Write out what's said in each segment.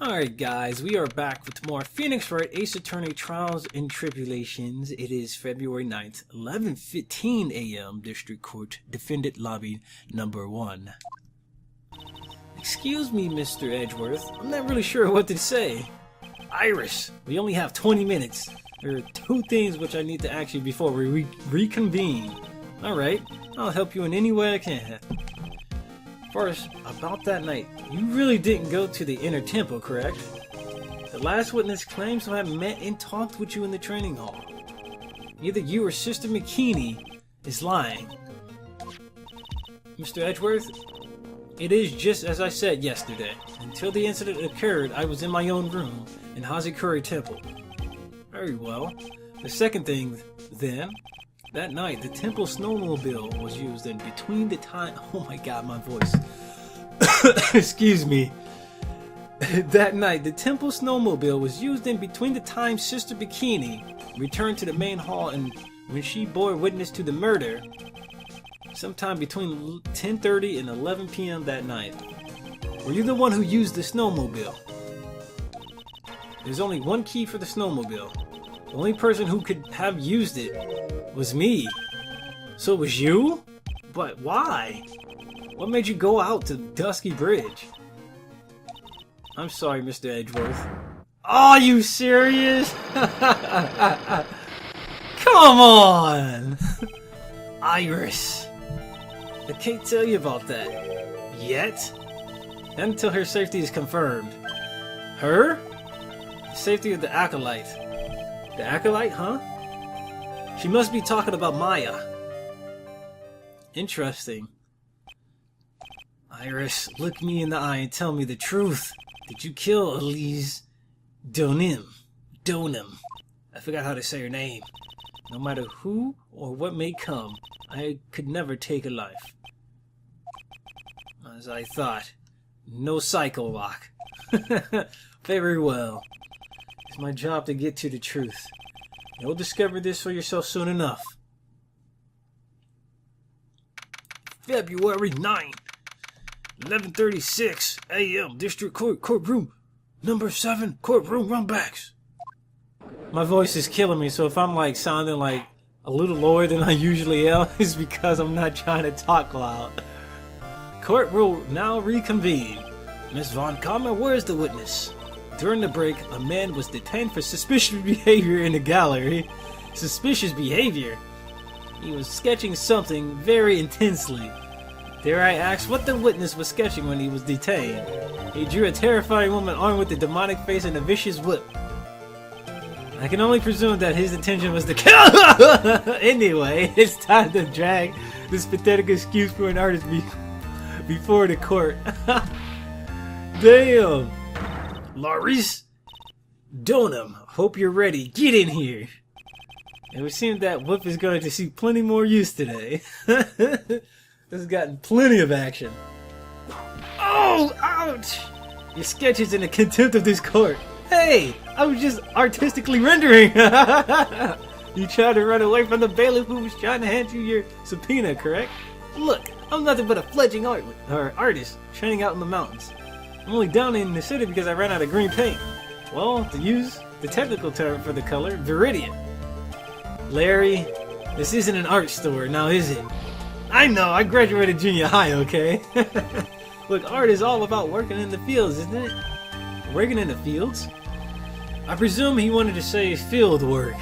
Alright guys, we are back with more Phoenix Wright Ace Attorney Trials and Tribulations. It is February 9th, 11:15 a.m. District Court, Defendant Lobby number 1. Excuse me, Mr. Edgeworth. I'm not really sure what to say. Iris, we only have 20 minutes. There are two things which I need to ask you before we reconvene. Alright, I'll help you in any way I can. First, about that night, you really didn't go to the inner temple, correct? The last witness claims to have met and talked with you in the training hall. Either you or Sister McKinney is lying. Mr. Edgeworth, it is just as I said yesterday. Until the incident occurred, I was in my own room in Hazakuri Temple. Very well. The second thing, then, that night, the temple snowmobile was used in between the time... Oh my god, my voice. Excuse me. That night, the temple snowmobile was used in between the time Sister Bikini returned to the main hall and when she bore witness to the murder, sometime between 10:30 and 11 p.m. that night. Were you the one who used the snowmobile? There's only one key for the snowmobile. The only person who could have used it was me. So it was you? But why? What made you go out to Dusky Bridge? I'm sorry, Mr. Edgeworth. Are you serious? Come on! Iris. I can't tell you about that. Yet? Not until her safety is confirmed. Her? The safety of the Acolyte. The Acolyte, huh? She must be talking about Maya. Interesting. Iris, look me in the eye and tell me the truth. Did you kill Elise Donim? I forgot how to say her name. No matter who or what may come, I could never take a life. As I thought. No psycho lock. Very well. It's my job to get to the truth. You'll discover this for yourself soon enough. February 9th, 11:36 a.m. District Court, courtroom number 7, courtroom runbacks. My voice is killing me, so if I'm like sounding like a little lower than I usually am, it's because I'm not trying to talk loud. Court will now reconvene. Miss Von Kammer, where's the witness? During the break, a man was detained for suspicious behavior in the gallery. Suspicious behavior? He was sketching something very intensely. Dare I ask what the witness was sketching when he was detained? He drew a terrifying woman armed with a demonic face and a vicious whip. I can only presume that his intention was to kill. Anyway, it's time to drag this pathetic excuse for an artist before the court. Damn! Laurice? Donum, hope you're ready. Get in here! It would seem that whip is going to see plenty more use today. This has gotten plenty of action. Oh! Ouch! Your sketch is in the contempt of this court. Hey! I was just artistically rendering! You tried to run away from the bailiff who was trying to hand you your subpoena, correct? Look, I'm nothing but a fledgling artist training out in the mountains. I'm only down in the city because I ran out of green paint. Well, to use the technical term for the color, viridian. Larry, this isn't an art store, now is it? I know, I graduated junior high, okay? Look, art is all about working in the fields, isn't it? Working in the fields? I presume he wanted to say field work.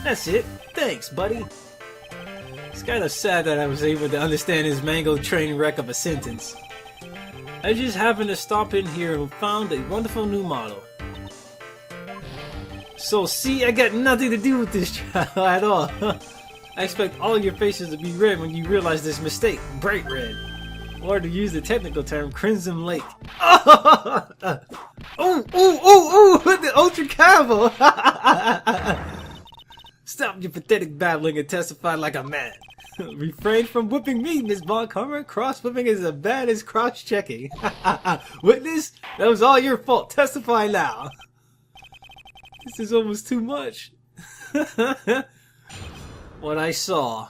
That's it. Thanks, buddy. It's kind of sad that I was able to understand his mango train wreck of a sentence. I just happened to stop in here and found a wonderful new model. So see, I got nothing to do with this trial at all. I expect all your faces to be red when you realize this mistake. Bright red. Or to use the technical term, Crimson Lake. Oh, the ultra camo. Stop your pathetic babbling and testify like a man. Refrain from whipping me, Miss Von Kammer. Cross-whipping is as bad as cross-checking. Witness, that was all your fault. Testify now. This is almost too much. What I saw.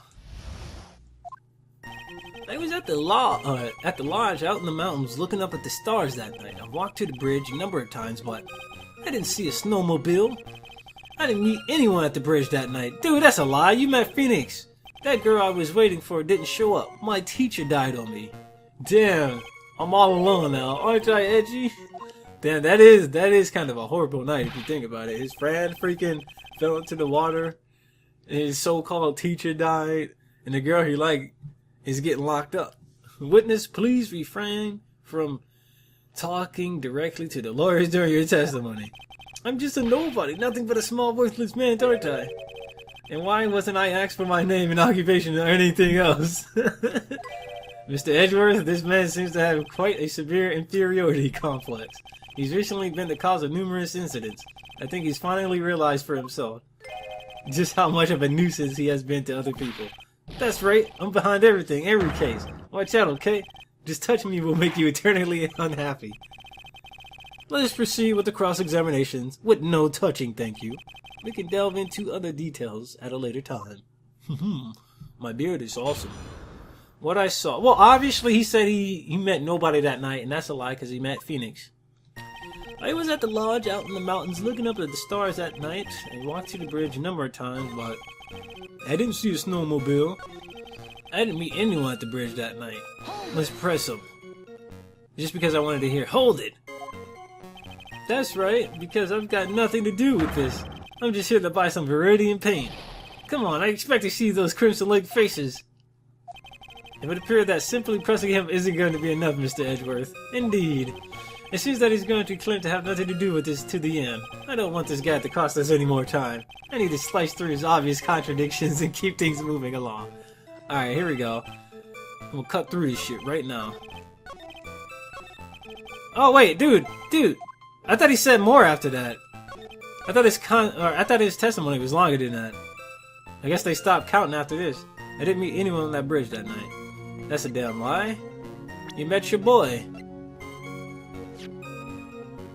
I was at the lodge out in the mountains looking up at the stars that night. I walked to the bridge a number of times, but I didn't see a snowmobile. I didn't meet anyone at the bridge that night. Dude, that's a lie. You met Phoenix. That girl I was waiting for didn't show up. My teacher died on me. Damn, I'm all alone now. Aren't I edgy? Damn, that is kind of a horrible night if you think about it. His friend freaking fell into the water. His so-called teacher died. And the girl he liked is getting locked up. Witness, please refrain from talking directly to the lawyers during your testimony. I'm just a nobody, nothing but a small worthless man, aren't I? And why wasn't I asked for my name and occupation or anything else? Mr. Edgeworth, this man seems to have quite a severe inferiority complex. He's recently been the cause of numerous incidents. I think he's finally realized for himself just how much of a nuisance he has been to other people. That's right, I'm behind everything, every case. Watch out, okay? Just touching me will make you eternally unhappy. Let us proceed with the cross-examinations, with no touching, thank you. We can delve into other details at a later time. My beard is awesome. What I saw... Well, obviously he said he met nobody that night, and that's a lie because he met Phoenix. I was at the lodge out in the mountains looking up at the stars that night. I walked to the bridge a number of times, but I didn't see a snowmobile. I didn't meet anyone at the bridge that night. Let's press him. Just because I wanted to hear, hold it! That's right, because I've got nothing to do with this. I'm just here to buy some Viridian paint. Come on, I expect to see those Crimson Lake faces. It would appear that simply pressing him isn't going to be enough, Mr. Edgeworth. Indeed. It seems that he's going to claim to have nothing to do with this to the end. I don't want this guy to cost us any more time. I need to slice through his obvious contradictions and keep things moving along. Alright, here we go. We'll cut through this shit right now. Oh wait, dude! I thought he said more after that. I thought his testimony was longer than that. I guess they stopped counting after this. I didn't meet anyone on that bridge that night. That's a damn lie. You met your boy.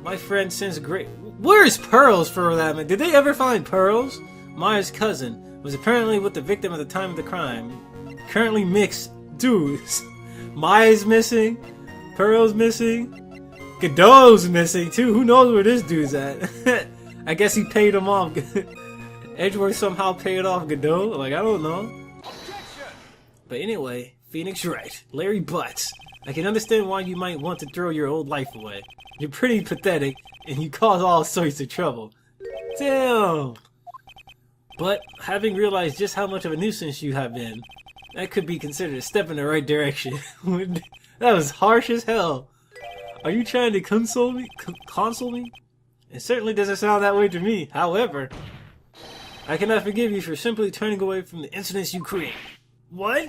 My friend sends great... Where's Pearls for that, man? Did they ever find Pearls? Maya's cousin was apparently with the victim at the time of the crime. Currently mixed. Dudes. Maya's missing. Pearls missing. Godot's missing too. Who knows where this dude's at? I guess he paid him off. Edgeworth somehow paid off Godot. Like, I don't know. But anyway, Phoenix Wright. Larry Butts. I can understand why you might want to throw your old life away. You're pretty pathetic, and you cause all sorts of trouble. Damn! But, having realized just how much of a nuisance you have been, that could be considered a step in the right direction. That was harsh as hell. Are you trying to console me? Console me? It certainly doesn't sound that way to me. However, I cannot forgive you for simply turning away from the incidents you create. What?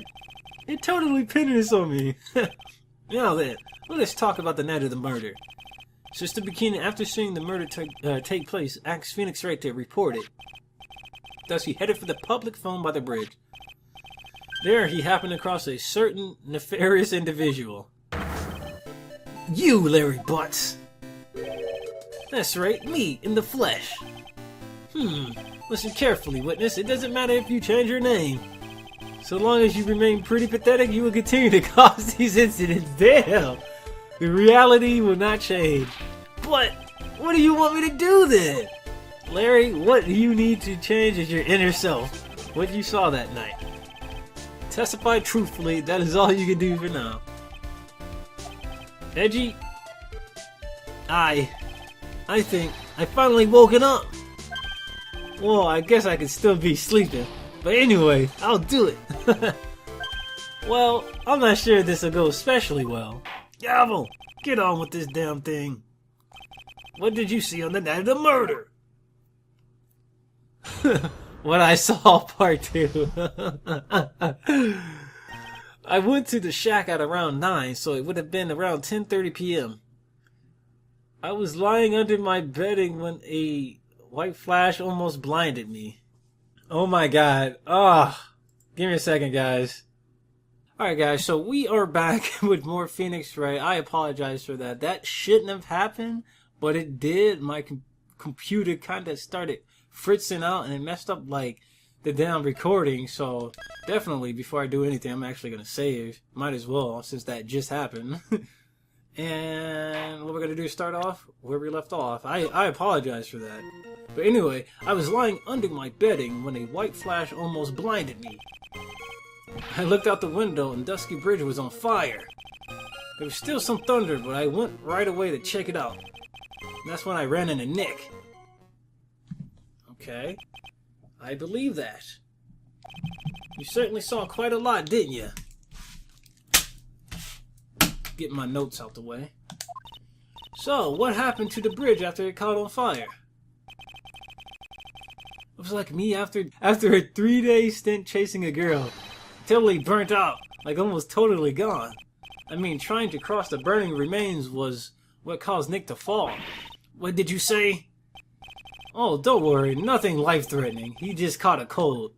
You're totally pinning this on me. Now then, let us talk about the night of the murder. Sister Bikini, after seeing the murder take place, asked Phoenix Wright to report it. Thus, he headed for the public phone by the bridge. There, he happened across a certain nefarious individual. You, Larry Butts! That's right, me, in the flesh. Listen carefully, witness. It doesn't matter if you change your name. So long as you remain pretty pathetic, you will continue to cause these incidents. Damn! The reality will not change. But, what do you want me to do then? Larry, what you need to change is your inner self. What you saw that night. Testify truthfully, that is all you can do for now. Edgy? I think I finally woken up. Well, I guess I could still be sleeping. But anyway, I'll do it. Well, I'm not sure this will go especially well. Gavel, get on with this damn thing. What did you see on the night of the murder? What I saw, part 2. I went to the shack at around 9, so it would have been around 10:30 p.m. I was lying under my bedding when a white flash almost blinded me. Oh my god. Give me a second, guys. Alright guys, so we are back with more Phoenix Wright. I apologize for that. That shouldn't have happened, but it did. My computer kind of started fritzing out and it messed up like the damn recording, so definitely before I do anything, I'm actually gonna save. Might as well, since that just happened. And what we're gonna do is start off where we left off. I apologize for that. But anyway, I was lying under my bedding when a white flash almost blinded me. I looked out the window and Dusky Bridge was on fire. There was still some thunder, but I went right away to check it out. And that's when I ran into Nick. Okay, I believe that. You certainly saw quite a lot, didn't you? Getting my notes out the way. So, what happened to the bridge after it caught on fire? It was like me after a 3-day stint chasing a girl. Totally burnt out, like almost totally gone. I mean, trying to cross the burning remains was what caused Nick to fall. What did you say? Oh, don't worry, nothing life-threatening. He just caught a cold.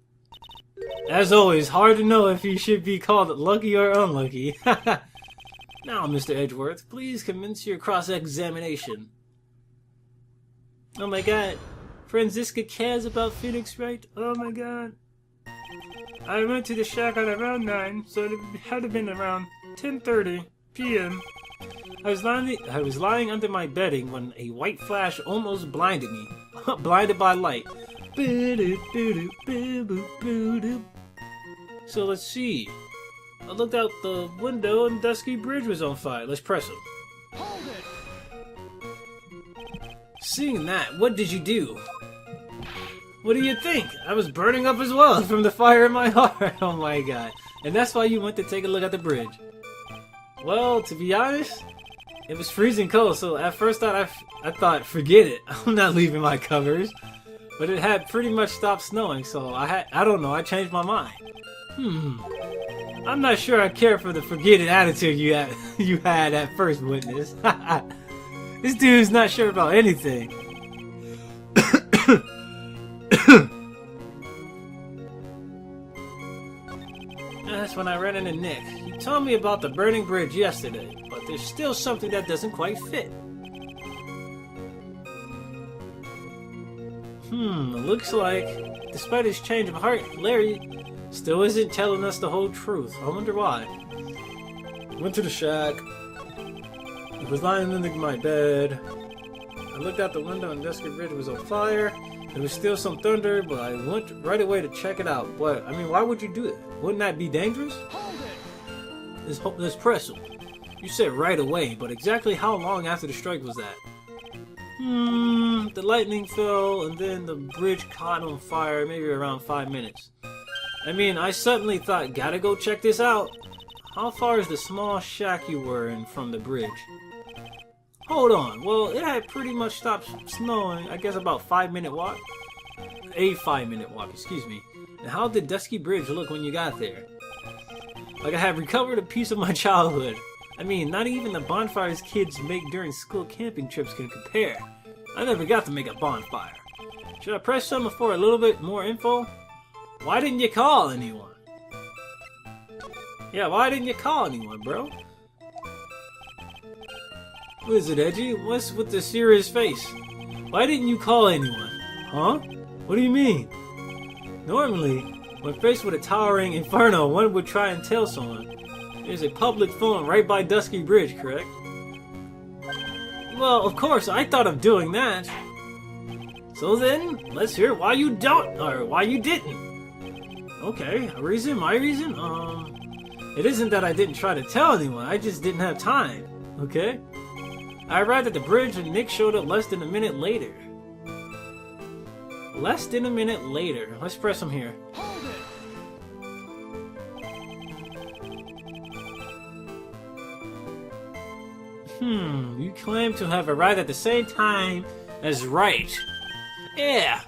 As always, hard to know if he should be called lucky or unlucky. Now, Mr. Edgeworth, please commence your cross-examination. Oh my god, Franziska cares about Phoenix Wright? Oh my god. I went to the shack at around 9, so it had to have been around 10:30 p.m. I was lying under my bedding when a white flash almost blinded me. Blinded by light. So let's see. I looked out the window and Dusky Bridge was on fire. Let's press him. Hold it! Seeing that, what did you do? What do you think? I was burning up as well from the fire in my heart. Oh my god. And that's why you went to take a look at the bridge. Well, to be honest, it was freezing cold, so at first I thought, forget it. I'm not leaving my covers. But it had pretty much stopped snowing, so I don't know, I changed my mind. I'm not sure I care for the forget it attitude you had at first, witness. This dude's not sure about anything. That's when I ran into Nick. He told me about the burning bridge yesterday, but there's still something that doesn't quite fit. Looks like, despite his change of heart, Larry still isn't telling us the whole truth. I wonder why. Went to the shack. I was lying under my bed. I looked out the window and Dusky Bridge was on fire. There was still some thunder, but I went right away to check it out. But, I mean, why would you do it? Wouldn't that be dangerous? Hold it! Let's press him. You said right away, but exactly how long after the strike was that? The lightning fell, and then the bridge caught on fire, maybe around 5 minutes. I mean, I suddenly thought, gotta go check this out. How far is the small shack you were in from the bridge? Hold on, well, it had pretty much stopped snowing, I guess about 5-minute walk? A 5-minute walk, excuse me. And how did Dusky Bridge look when you got there? Like I had recovered a piece of my childhood. I mean, not even the bonfires kids make during school camping trips can compare. I never got to make a bonfire. Should I press someone for a little bit more info? Why didn't you call anyone? Yeah, why didn't you call anyone, bro? What is it, Edgy? What's with the serious face? Why didn't you call anyone? Huh? What do you mean? Normally, when faced with a towering inferno, one would try and tell someone. There's a public phone right by Dusky Bridge, correct? Well, of course, I thought of doing that. So then, let's hear why you don't, or why you didn't. Okay, a reason? My reason? It isn't that I didn't try to tell anyone, I just didn't have time, okay? I arrived at the bridge and Nick showed up less than a minute later. Less than a minute later. Let's press him here. Hold it! You claim to have arrived at the same time as Wright. Yeah,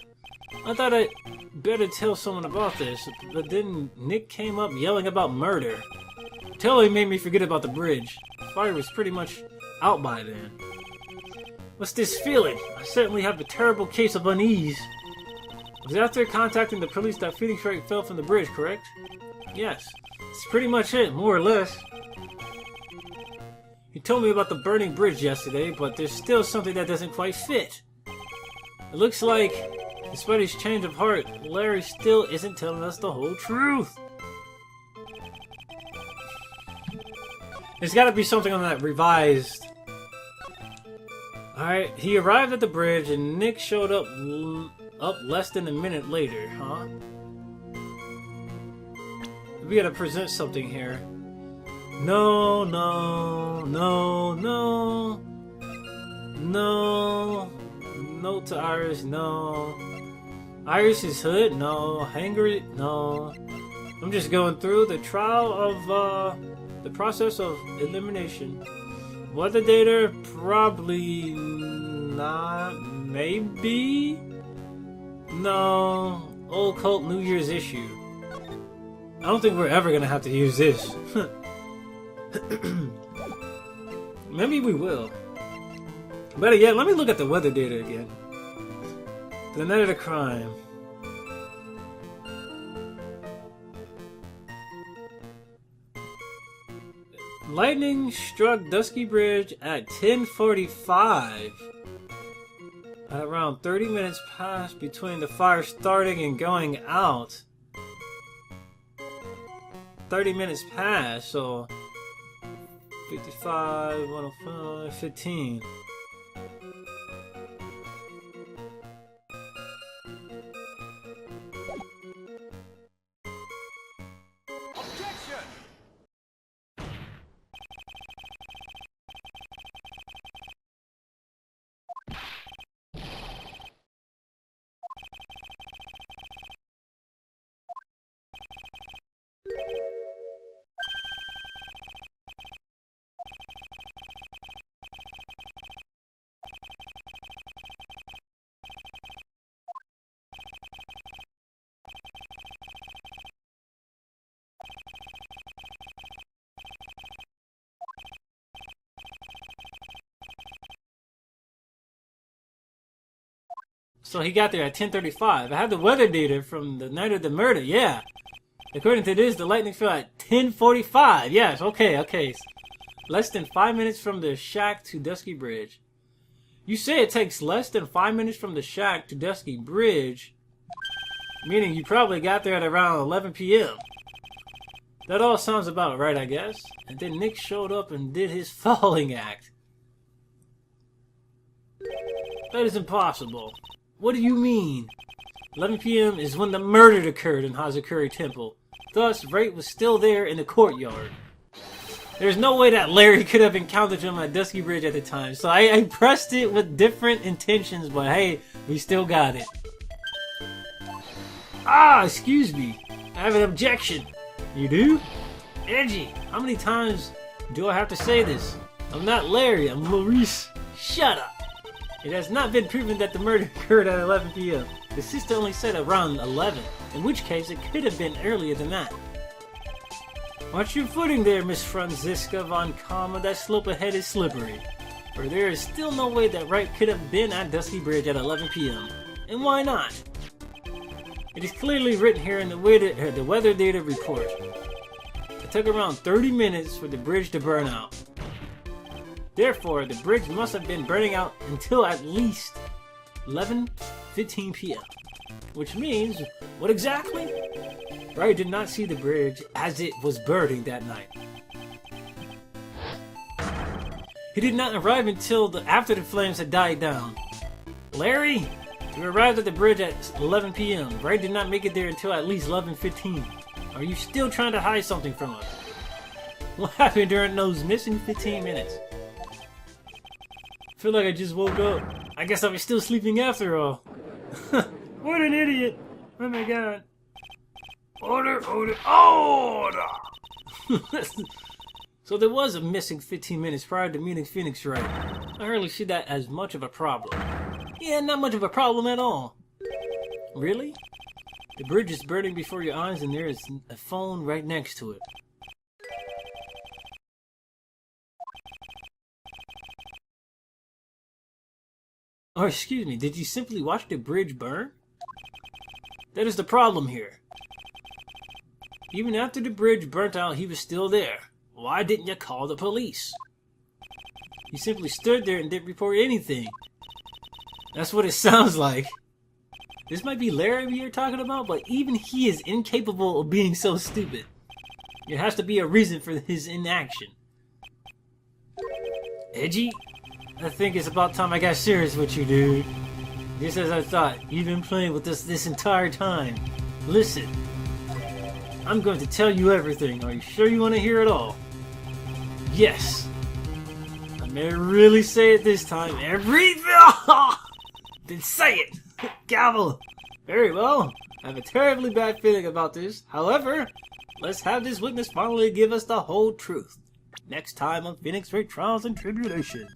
I thought I'd better tell someone about this, but then Nick came up yelling about murder. Totally made me forget about the bridge. The fire was pretty much out by then. What's this feeling? I certainly have a terrible case of unease. It was after contacting the police that Phoenix Wright fell from the bridge, correct? Yes, that's pretty much it, more or less. You told me about the burning bridge yesterday, but there's still something that doesn't quite fit. It looks like Despite his change of heart, Larry still isn't telling us the whole truth. There's gotta be something on that revised. Alright, he arrived at the bridge and Nick showed up less than a minute later, huh? We gotta present something here. No, no, no, no. No. No to Iris, no. Iris's hood, no. Hanger, no. I'm just going through the trial of, the process of elimination. Weather data, probably not. Maybe? No. Old cult New Year's issue. I don't think we're ever gonna have to use this. Maybe we will. Better yet, let me look at the weather data again. The night of the crime. Lightning struck Dusky Bridge at 10:45. At around 30 minutes passed between the fire starting and going out. 30 minutes passed, so 55, 105, 15. Objection! So he got there at 10:35. I have the weather data from the night of the murder, yeah. According to this, the lightning fell at 10:45. Yes, okay. Less than 5 minutes from the shack to Dusky Bridge. You say it takes less than 5 minutes from the shack to Dusky Bridge, meaning you probably got there at around 11 p.m. That all sounds about right, I guess. And then Nick showed up and did his falling act. That is impossible. What do you mean? 11 p.m. is when the murder occurred in Hazakuri Temple. Thus, Wright was still there in the courtyard. There's no way that Larry could have encountered him at Dusky Bridge at the time. So I pressed it with different intentions, but hey, we still got it. Ah, excuse me. I have an objection. You do? Edgy, how many times do I have to say this? I'm not Larry, I'm Laurice. Shut up. It has not been proven that the murder occurred at 11 p.m. The sister only said around 11, in which case it could have been earlier than that. Watch your footing there, Miss Franziska von Kama. That slope ahead is slippery. For there is still no way that Wright could have been at Dusky Bridge at 11 p.m. And why not? It is clearly written here in the weather data report. It took around 30 minutes for the bridge to burn out. Therefore, the bridge must have been burning out until at least 11:15 p.m. Which means, what exactly? Wright did not see the bridge as it was burning that night. He did not arrive until after the flames had died down. Larry, you arrived at the bridge at 11 p.m. Wright did not make it there until at least 11:15. Are you still trying to hide something from us? What happened during those missing 15 minutes? I feel like I just woke up. I guess I was still sleeping after all. What an idiot! Oh my god. Order! So there was a missing 15 minutes prior to meeting Phoenix Wright. I hardly see that as much of a problem. Yeah, not much of a problem at all. Really? The bridge is burning before your eyes and there is a phone right next to it. Or excuse me, did you simply watch the bridge burn? That is the problem here. Even after the bridge burnt out, he was still there. Why didn't you call the police? He simply stood there and didn't report anything. That's what it sounds like. This might be Larry you're talking about, but even he is incapable of being so stupid. There has to be a reason for his inaction. Edgy? I think it's about time I got serious with you, dude. Just as I thought, you've been playing with us this entire time. Listen. I'm going to tell you everything. Are you sure you want to hear it all? Yes. I may really say it this time. Then say it! Gavel! Very well. I have a terribly bad feeling about this. However, let's have this witness finally give us the whole truth. Next time on Phoenix Wright Trials and Tribulations.